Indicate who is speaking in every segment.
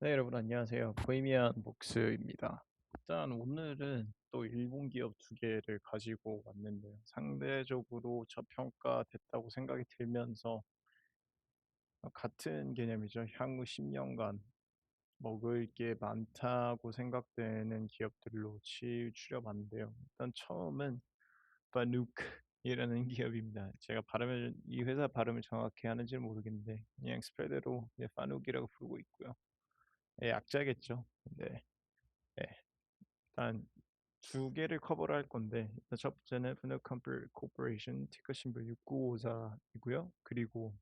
Speaker 1: 네, 여러분 안녕하세요. 보헤미안 목스입니다. 일단 오늘은 또 일본 기업 두 개를 가지고 왔는데요. 상대적으로 저평가됐다고 생각이 들면서 같은 개념이죠. 향후 10년간 먹을 게 많다고 생각되는 기업들로 추려봤는데요. 일단 처음은 파누크이라는 기업입니다. 제가 이 회사 발음을 정확히 하는지는 모르겠는데 그냥 스프레드로 파누크이라고 부르고 있고요. 약자겠죠. 네. 네. 일단 두 개를 커버를 할 건데 일단 첫 번째는 푸드 코퍼레이션 티cker 심벌 6954이고요. 그리고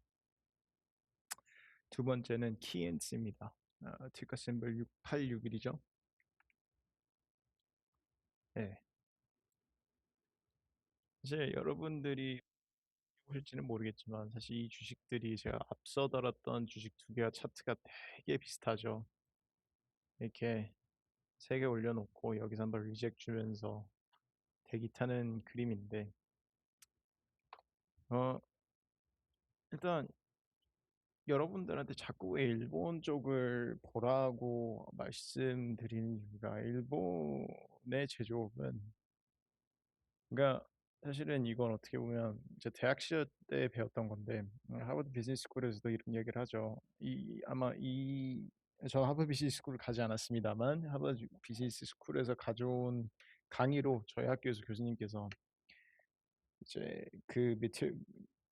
Speaker 1: 두 번째는 키엔스입니다. 티cker 심벌 6861이죠. 네. 사실 여러분들이 보실지는 모르겠지만 사실 이 주식들이 제가 앞서 다뤘던 주식 두 개와 차트가 되게 비슷하죠. 이렇게 세 개 올려놓고 여기서 한번 리젝 주면서 대기 타는 그림인데 어 일단 여러분들한테 자꾸 왜 일본 쪽을 보라고 말씀드리는 이유가 일본의 제조업은 그러니까 사실은 이건 어떻게 보면 제 대학 시절 때 배웠던 건데 하버드 비즈니스 스쿨에서도 이런 얘기를 하죠. 저 하버드 비즈니스 스쿨을 가지 않았습니다만 하버드 비즈니스 스쿨에서 가져온 강의로 저희 학교에서 교수님께서 이제 그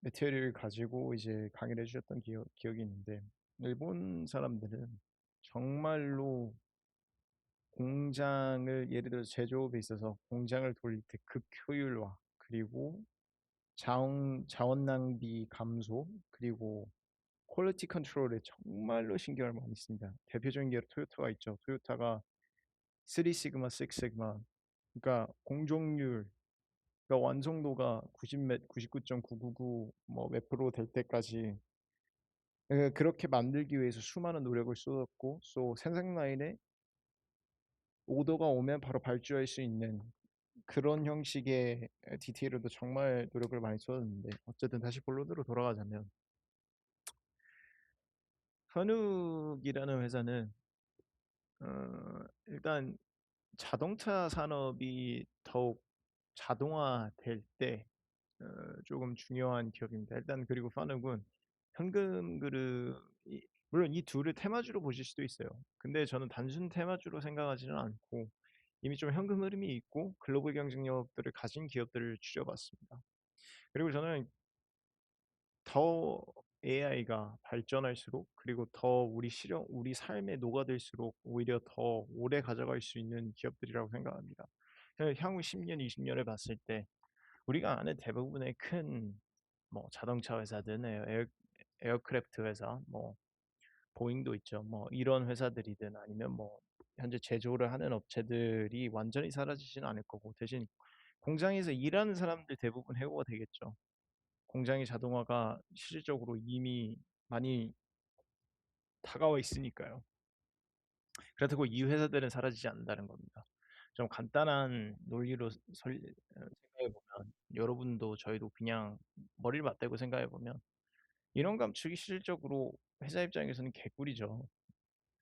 Speaker 1: 메테리얼을 가지고 이제 강의를 해주셨던 기억이 있는데 일본 사람들은 정말로 공장을 예를 들어서 제조업에 있어서 공장을 돌릴 때 극효율화 그리고 자원 낭비 감소 그리고 퀄리티 컨트롤에 정말로 신경을 많이 씁니다. 대표적인 게 토요타가 있죠. 토요타가 3 시그마, 6 시그마 그러니까 공정률 그러니까 완성도가 99.999 뭐 몇 프로 될 때까지 그렇게 만들기 위해서 수많은 노력을 쏟았고 또 생산 라인에 오더가 오면 바로 발주할 수 있는 그런 형식의 디테일에도 정말 노력을 많이 쏟았는데 어쨌든 다시 본론으로 돌아가자면 현욱이라는 회사는 일단 자동차 산업이 더욱 자동화될 때 조금 중요한 기업입니다. 일단 그리고 파눅은 현금 그룹이 물론 이 둘을 테마주로 보실 수도 있어요. 근데 저는 단순 테마주로 생각하지는 않고 이미 좀 현금 흐름이 있고 글로벌 경쟁력들을 가진 기업들을 추려봤습니다. 그리고 저는 더 AI가 발전할수록 그리고 더 우리 삶에 녹아들수록 오히려 더 오래 가져갈 수 있는 기업들이라고 생각합니다. 향후 10년, 20년을 봤을 때 우리가 아는 대부분의 큰 뭐 자동차 회사든 에어크래프트 회사, 뭐 보잉도 있죠. 뭐 이런 회사들이든 아니면 뭐 현재 제조를 하는 업체들이 완전히 사라지지는 않을 거고 대신 공장에서 일하는 사람들 대부분 해고가 되겠죠. 공장의 자동화가 실질적으로 이미 많이 다가와 있으니까요. 그렇다고 이 회사들은 사라지지 않는다는 겁니다. 좀 간단한 논리로 생각해 보면 여러분도 저희도 그냥 머리를 맞대고 생각해 보면 인원 감축이 실질적으로 회사 입장에서는 개꿀이죠.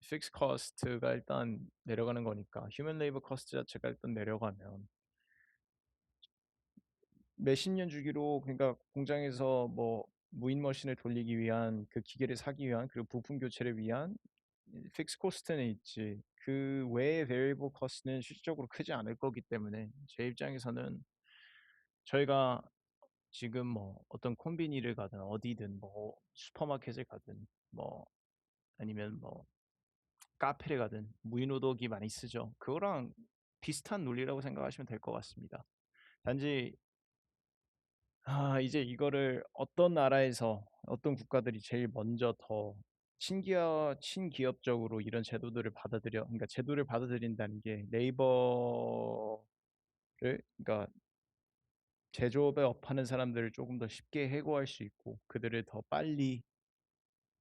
Speaker 1: 픽스 커스트가 일단 내려가는 거니까 휴먼 레이버 커스트 자체가 일단 내려가면 몇십 년 주기로 그러니까 공장에서 뭐 무인 머신을 돌리기 위한 그 기계를 사기 위한 그리고 부품 교체를 위한 픽스 코스트는 있지 그 외의 베리블 커스트는 실질적으로 크지 않을 거기 때문에 제 입장에서는 저희가 지금 뭐 어떤 콤비니를 가든 어디든 뭐 슈퍼마켓을 가든 뭐 아니면 뭐 카페를 가든 무인오더기 많이 쓰죠. 그거랑 비슷한 논리라고 생각하시면 될 것 같습니다. 단지 이제 이거를 어떤 나라에서 어떤 국가들이 제일 먼저 더 친기업적으로 이런 제도들을 그러니까 제도를 받아들인다는 게 레이버를, 그러니까 제조업에 업하는 사람들을 조금 더 쉽게 해고할 수 있고 그들을 더 빨리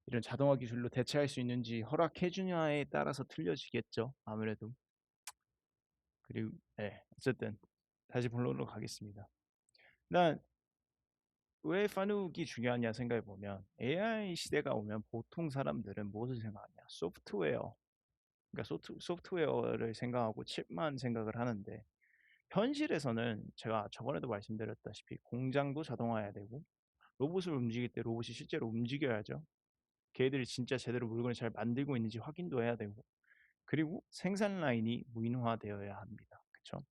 Speaker 1: 이런 자동화 기술로 대체할 수 있는지 허락해 주냐에 따라서 틀려지겠죠. 아무래도. 그리고 어쨌든 다시 본론으로 가겠습니다. 난 왜 파눅이 중요하냐 생각해 보면 AI 시대가 오면 보통 사람들은 무엇을 생각하냐? 소프트웨어. 그러니까 소프트웨어를 생각하고 칩만 생각을 하는데 현실에서는 제가 저번에도 말씀드렸다시피 공장도 자동화해야 되고 로봇을 움직일 때 로봇이 실제로 움직여야죠. 걔들이 진짜 제대로 물건을 잘 만들고 있는지 확인도 해야 되고 그리고 생산 라인이 무인화되어야 합니다. 그쵸?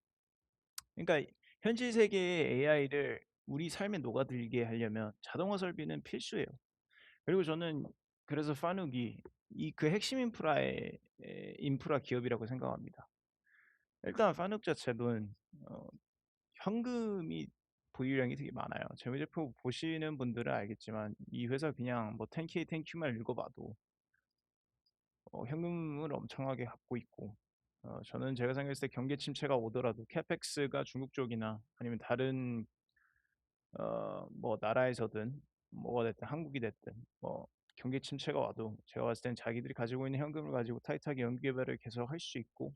Speaker 1: 그러니까 현실 세계의 AI를 우리 삶에 녹아들게 하려면 자동화 설비는 필수예요. 그리고 저는 그래서 파눅이 그 핵심 인프라의 인프라 기업이라고 생각합니다. 일단 파눅 자체는 어, 현금이 보유량이 되게 많아요. 재무제표 보시는 분들은 알겠지만 이 회사 그냥 뭐 10K, 10Q만 읽어봐도 현금을 엄청나게 갖고 있고 저는 제가 생각했을 때 경기 침체가 오더라도 캐펙스가 중국 쪽이나 아니면 다른 뭐 나라에서든 뭐가 됐든 한국이 됐든 뭐 경기 침체가 와도 제가 봤을 땐 자기들이 가지고 있는 현금을 가지고 타이트하게 연기 개발을 계속 할 수 있고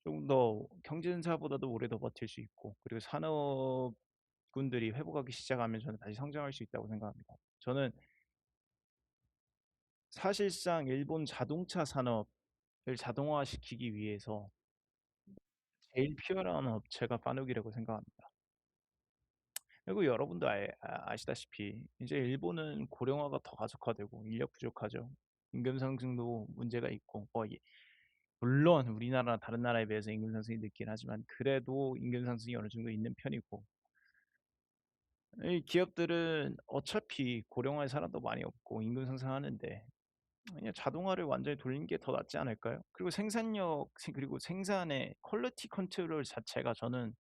Speaker 1: 조금 더 경쟁사보다도 오래 더 버틸 수 있고 그리고 산업군들이 회복하기 시작하면 저는 다시 성장할 수 있다고 생각합니다. 저는 사실상 일본 자동차 산업을 자동화시키기 위해서 제일 필요한 업체가 파누기라고 생각합니다. 그리고 여러분도 아시다시피 이제 일본은 고령화가 더 가속화되고 인력 부족하죠. 임금 상승도 문제가 있고 물론 우리나라나 다른 나라에 비해서 임금 상승이 늦긴 하지만 그래도 임금 상승이 어느 정도 있는 편이고 이 기업들은 어차피 고령화에 사람도 많이 없고 임금 상승하는데 그냥 자동화를 완전히 돌리는 게 더 낫지 않을까요? 그리고 그리고 생산의 퀄리티 컨트롤 자체가 저는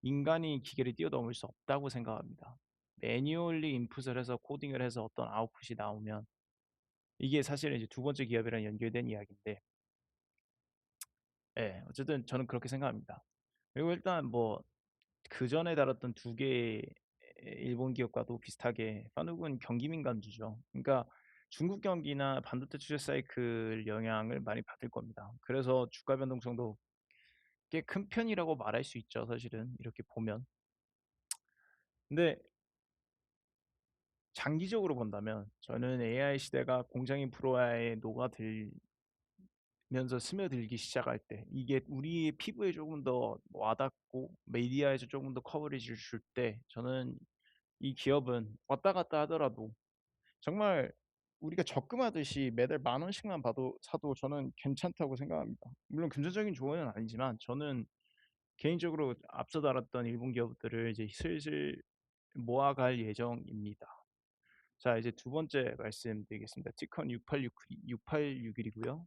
Speaker 1: 인간이 기계를 뛰어넘을 수 없다고 생각합니다. 매뉴얼리 인풋을 해서 코딩을 해서 어떤 아웃풋이 나오면 이게 사실은 이제 두 번째 기업이랑 연결된 이야기인데, 예, 어쨌든 저는 그렇게 생각합니다. 그리고 일단 뭐 그 전에 다뤘던 두 개의 일본 기업과도 비슷하게 파누군 경기 민감주죠. 그러니까 중국 경기나 반도체 추세 사이클 영향을 많이 받을 겁니다. 그래서 주가 변동성도 꽤 큰 편이라고 말할 수 있죠. 사실은 이렇게 보면. 근데 장기적으로 본다면 저는 AI 시대가 공장 인프라에 녹아들면서 스며들기 시작할 때 이게 우리의 피부에 조금 더 와닿고 미디어에서 조금 더 커버리지를 줄 때 저는 이 기업은 왔다 갔다 하더라도 정말 우리가 적금하듯이 매달 10,000원씩만 봐도 사도 저는 괜찮다고 생각합니다. 물론 금전적인 조언은 아니지만 저는 개인적으로 앞서 다뤘던 일본 기업들을 이제 슬슬 모아갈 예정입니다. 자, 이제 두 번째 말씀드리겠습니다. 티컨 6861이고요.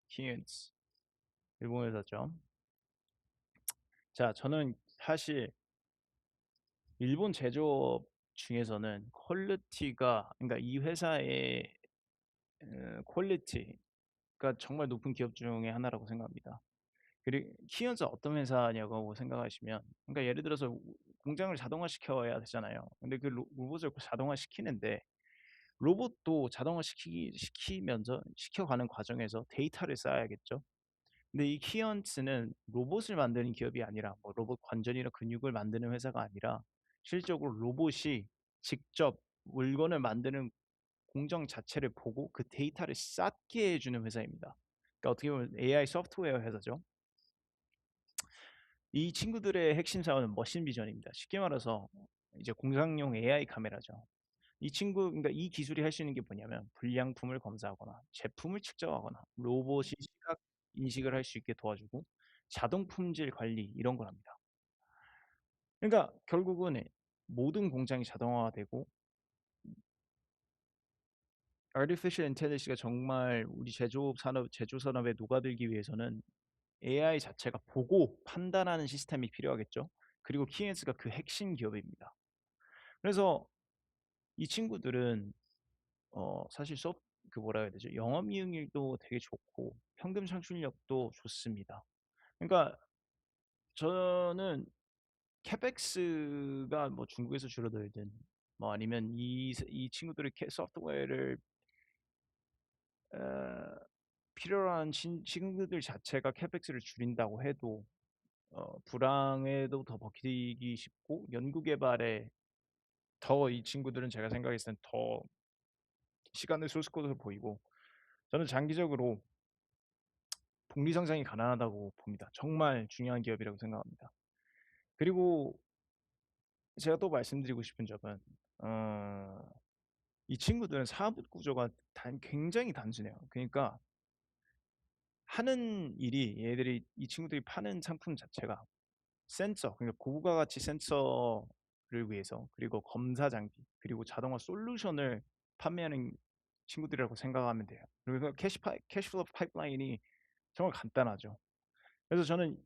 Speaker 1: 키엔스 일본 회사죠. 자, 저는 사실 일본 제조업 중에서는 퀄리티가 그러니까 이 회사의 퀄리티가 정말 높은 기업 중에 하나라고 생각합니다. 그리고 키언즈 어떤 회사냐고 생각하시면 그러니까 예를 들어서 공장을 자동화시켜야 되잖아요. 근데 그 로봇을 자동화시키는데 로봇도 시키면서 시켜가는 과정에서 데이터를 쌓아야겠죠. 근데 이 키언츠는 로봇을 만드는 기업이 아니라 뭐 로봇 관절이나 근육을 만드는 회사가 아니라 실적으로 로봇이 직접 물건을 만드는 공정 자체를 보고 그 데이터를 쌓게 해주는 회사입니다. 그러니까 어떻게 보면 AI 소프트웨어 회사죠. 이 친구들의 핵심 사업은 머신 비전입니다. 쉽게 말해서 이제 공상용 AI 카메라죠. 그러니까 이 기술이 할 수 있는 게 뭐냐면 불량품을 검사하거나 제품을 측정하거나 로봇이 시각 인식을 할 수 있게 도와주고 자동 품질 관리 이런 걸 합니다. 그러니까 결국은 모든 공장이 자동화되고 artificial intelligence가 정말 우리 제조 산업에 녹아들기 위해서는 AI 자체가 보고 판단하는 시스템이 필요하겠죠. 그리고 키엔스가 그 핵심 기업입니다. 그래서 이 친구들은 사실 그 뭐라 해야 되죠? 영업 이익률도 되게 좋고 현금 창출력도 좋습니다. 그러니까 저는 캐펙스가 뭐 중국에서 줄어들든 뭐 아니면 이 친구들의 소프트웨어를 어, 필요로 한 친구들 자체가 캐펙스를 줄인다고 해도 불황에도 더 버티기 쉽고 연구 개발에 더 이 친구들은 제가 생각했을 땐 더 시간을 쏠 것으로 보이고 저는 장기적으로 복리 성장이 가능하다고 봅니다. 정말 중요한 기업이라고 생각합니다. 그리고 제가 또 말씀드리고 싶은 점은 어 이 친구들은 사업 구조가 굉장히 단순해요. 그러니까 하는 일이 얘들이 이 친구들이 파는 상품 자체가 센서, 그러니까 고부가 가치 센서를 위해서, 그리고 검사 장비, 그리고 자동화 솔루션을 판매하는 친구들이라고 생각하면 돼요. 그래서 캐시플로우 파이프라인이 정말 간단하죠. 그래서 저는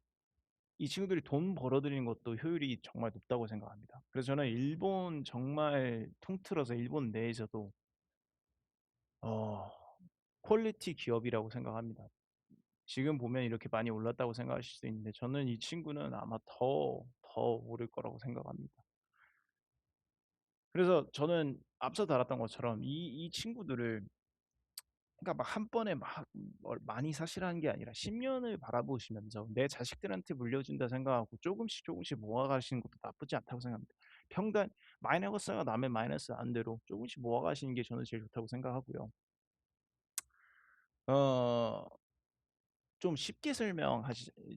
Speaker 1: 이 친구들이 돈 벌어들이는 것도 효율이 정말 높다고 생각합니다. 그래서 저는 일본 정말 통틀어서 일본 내에서도 어, 퀄리티 기업이라고 생각합니다. 지금 보면 이렇게 많이 올랐다고 생각하실 수 있는데 저는 이 친구는 아마 더 오를 거라고 생각합니다. 그래서 저는 앞서 달았던 것처럼 이 친구들을 그러니까 막 한 번에 막 많이 사시라는 게 아니라 10년을 바라보시면서 내 자식들한테 물려준다 생각하고 조금씩 모아가시는 것도 나쁘지 않다고 생각합니다. 평단 마이너스가 나면 마이너스 안 대로 조금씩 모아가시는 게 저는 제일 좋다고 생각하고요. 어, 좀 쉽게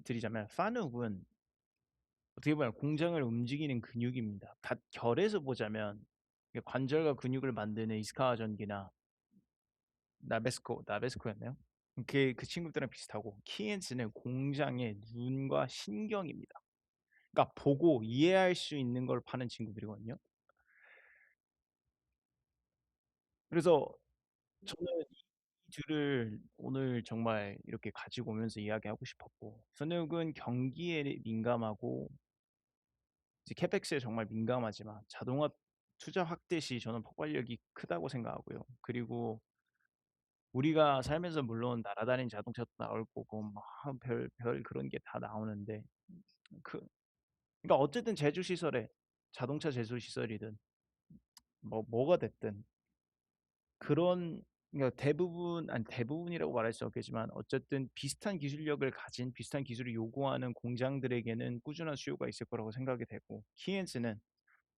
Speaker 1: 드리자면 파누군 어떻게 보면 공장을 움직이는 근육입니다. 결에서 보자면 관절과 근육을 만드는 이스카와 전기나 나베스코였나요? 그 친구들이랑 비슷하고 키엔스는 공장의 눈과 신경입니다. 그러니까 보고 이해할 수 있는 걸 파는 친구들이거든요. 그래서 저는 이 둘을 오늘 정말 이렇게 가지고 오면서 이야기하고 싶었고, 선욱은 경기에 민감하고 이제 캐펙스에 정말 민감하지만 자동화 투자 확대 시 저는 폭발력이 크다고 생각하고요. 그리고 우리가 살면서 물론 날아다니는 자동차도 나올 거고 별 그런 게 다 나오는데 그 그러니까 어쨌든 제조 시설에 자동차 제조 시설이든 뭐가 됐든 그런 그러니까 대부분이라고 말할 수 없겠지만 어쨌든 비슷한 기술력을 가진 비슷한 기술을 요구하는 공장들에게는 꾸준한 수요가 있을 거라고 생각이 되고 키엔스는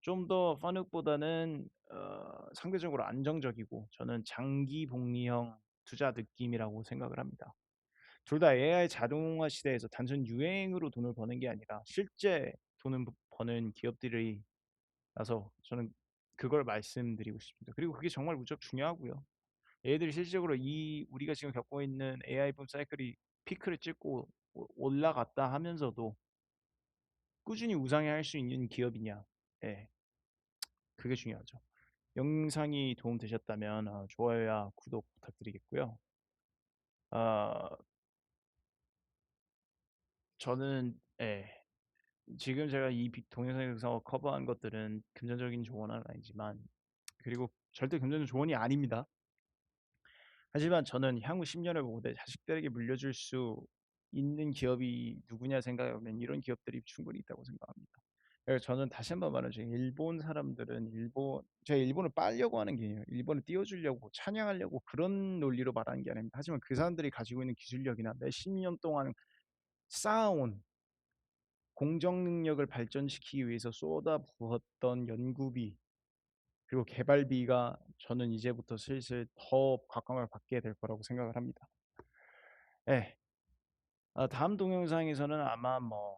Speaker 1: 좀 더 파눅보다는 상대적으로 안정적이고 저는 장기 복리형 투자 느낌이라고 생각을 합니다. 둘 다 AI 자동화 시대에서 단순 유행으로 돈을 버는 게 아니라 실제 돈을 버는 기업들이 라서 저는 그걸 말씀드리고 싶습니다. 그리고 그게 정말 무척 중요하고요. 얘들이 실질적으로 이 우리가 지금 겪고 있는 AI 붐 사이클이 피크를 찍고 올라갔다 하면서도 꾸준히 우상향할 수 있는 기업이냐? 예, 그게 중요하죠. 영상이 도움되셨다면 좋아요와 구독 부탁드리겠고요. 아, 저는 예, 지금 제가 이 동영상에서 커버한 것들은 금전적인 조언은 아니지만 그리고 절대 금전적 조언이 아닙니다. 하지만 저는 향후 10년을 보고 내 자식들에게 물려줄 수 있는 기업이 누구냐 생각하면 이런 기업들이 충분히 있다고 생각합니다. 그래서 저는 다시 한번 말하죠. 일본 사람들은 제가 일본을 빨려고 하는 게 아니에요. 일본을 띄워주려고 찬양하려고 그런 논리로 말하는 게 아닙니다. 하지만 그 사람들이 가지고 있는 기술력이나 몇십 년 동안 쌓아온 공정 능력을 발전시키기 위해서 쏟아부었던 연구비 그리고 개발비가 저는 이제부터 슬슬 더 각광을 받게 될 거라고 생각을 합니다. 네. 다음 동영상에서는 아마 뭐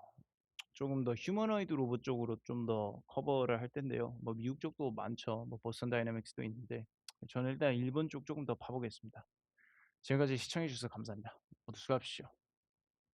Speaker 1: 조금 더 휴머노이드 로봇 쪽으로 좀 더 커버를 할 텐데요. 뭐 미국 쪽도 많죠. 뭐 보스턴 다이내믹스도 있는데 저는 일단 일본 쪽 조금 더 봐보겠습니다. 지금까지 시청해 주셔서 감사합니다. 모두 수고하십시오.